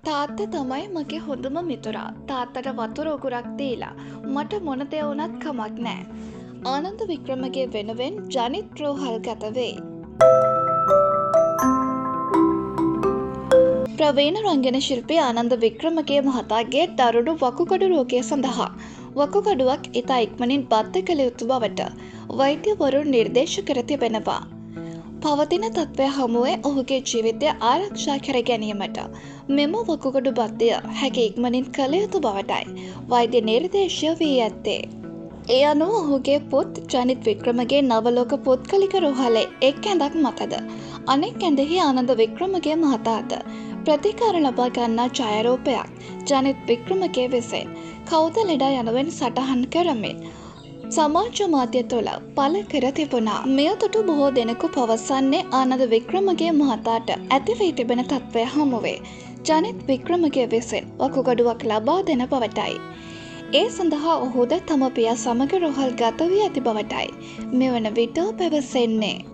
තාත්තා තමයි මගේ හොඳම මිතුරා. තාත්තට වතුර උගුරක් දීලා මට මොන දේ වුණත් කමක් නෑ. ආනන්ද වික්‍රමගේ වෙනුවෙන් ජනිත් රෝහල් ගත වේ. ප්‍රවීණ රංගන ශිල්පී ආනන්ද වික්‍රමගේ මහතාගේ දරුණු වකුගඩු රෝගය සඳහා වකුගඩුවක් ඉතා ඉක්මනින් බද්ධ කළ යුතු බවට වෛද්‍යවරුන් නිර්දේශ කර තිබෙනවා. පවතින තත්ත්වය හමුවේ ඔහුගේ ජීවිතය ආරක්ෂා කර ගැනීමට මෙම වකුගඩු බද්ධය හැකි ඉක්මනින් කළ යුතු බවටයි වෛද්‍ය නිර්දේශය වී ඇත්තේ. ඒ අනුව ඔහුගේ පුත් ජනිත් වික්‍රමගේ නවලෝක පුද්ගලික රෝහලේ එක් ඇඳක් මතද අනෙක් ඇඳෙහි ආනන්ද වික්‍රමගේ මහතාට ප්‍රතිකාර ලබා ගන්නා ඡායාරූපයක් ජනිත් වික්‍රමගේ විසින් කවුද ලෙඩා යනුවෙන් සටහන් කරමින් සමාජ මාධ්‍ය තුළ පළ කර තිබුණා. මෙය දුටු බොහෝ දෙනෙකු පවසන්නේ ආනන්ද වික්‍රමගේ මහතාට ඇති වී තිබෙන තත්ත්වය හමුවේ ජනිත් වික්‍රමගේ විසින් වකුගඩුවක් ලබා දෙන බවටයි. ඒ සඳහා ඔහුද තම පියා සමග රෝහල් ගත වී ඇති බවටයි මෙවන විට පැවසෙන්නේ.